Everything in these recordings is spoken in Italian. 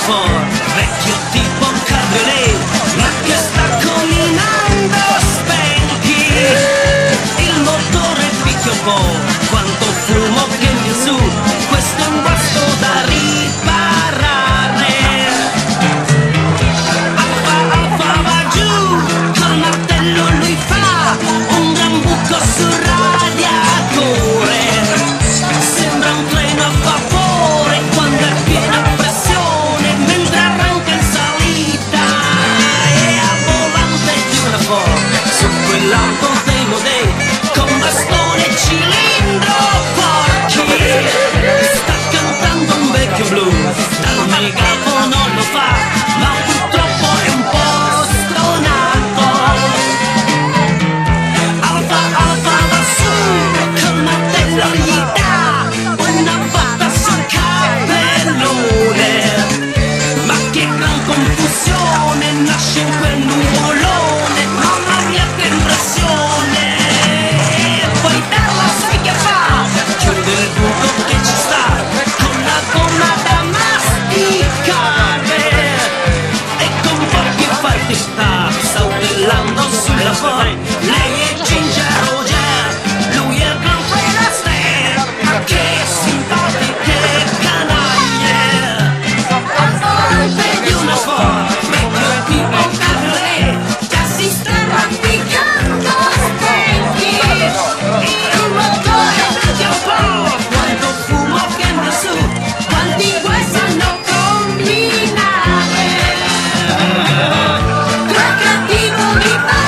Ford, vecchio tipo cabriolet, ma che sta combinando spenchi. Il motore picchia un po', quanto fumo che viene su, questo è un guasto da riparare. Alfa va giù, col martello lui fa un gran buco sul radiatore. Sembra un treno a vapore quando è piena pressione, mentre arranca in salita. E a volante di una Ford, su quell'auto dei Modei, con bastone e cilindro porchi. Sta cantando un vecchio blues, dal megafono lo fa, ma purtroppo è un po' stonato. Alfa va su, col martello gli dà una botta sul capellone. Ma che gran confusione nasce in quel nuvolone, mamma mia che impressione. E poi dalla sai che fa, chiude il buco che ci sta, con la gomma da masticare. E con pochi fatti sta saltellando sulla Ford. Lei è Ginger Roger, lui è il Gran Fred Astaire. Ma che simpatiche canaglie. Al volante di una Ford, vecchio tipo cabriolet, già si sta arrampicando specchi. Il motore picchia un po', quanto fumo che ne su, quanti guai sanno combinare. Cattivo mi fa,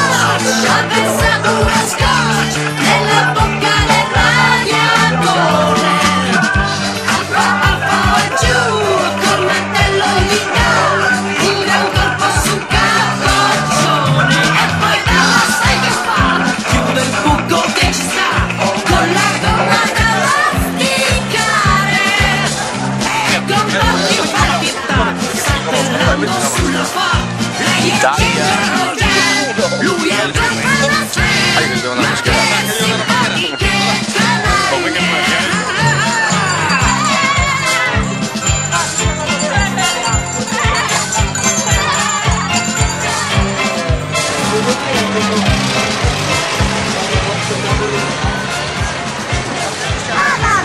ha pensato una scotch nella bocca del radiatore. Alfa va giù, col martello gli dà un gran colpo sul capoccione. E poi dalla sai che fa, chiude il buco che ci sta, con la gomma da masticare. E con pochi fatti sta saltellando sulla Ford. Lei è Ginger Roger, lui è il Gran Fred Astaire. Ma che simpatiche canaglie.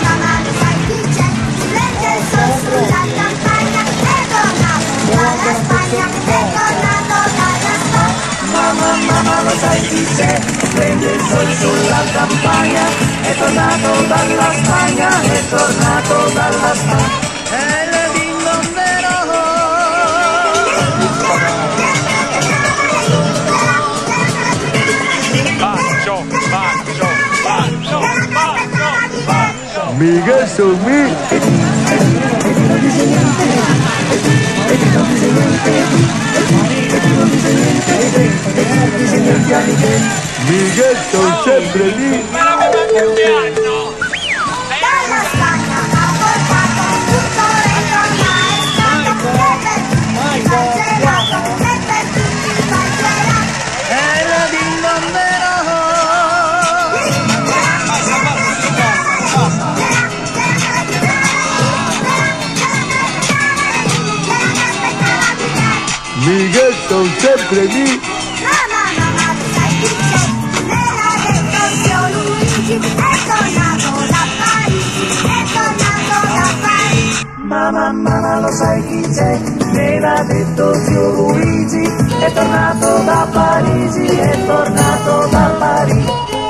Mamma, lo sai chi c'è? Si prende il sol sulla campagna, è tornato dalla Spagna, è tornato dalla Spagna. Mamma, lo sai chi c'è? Prende il sole sulla campagna, è tornato dalla Spagna, è tornato dalla Spagna. È il dindondero. Miguel Sumí. Miguel sono sempre lì. Dalla Spagna ha portato tutto retorno, è stato per tutti il gelato, e per tutti il gelato. È il dindondero. Miguel sono sempre lì. Mamma, lo sai chi c'è? Me l'ha detto zio Luigi, è tornato da Parigi, è tornato da Parigi. Mamma, lo sai chi c'è? Me l'ha detto zio Luigi, è tornato da Parigi, è tornato da Parigi.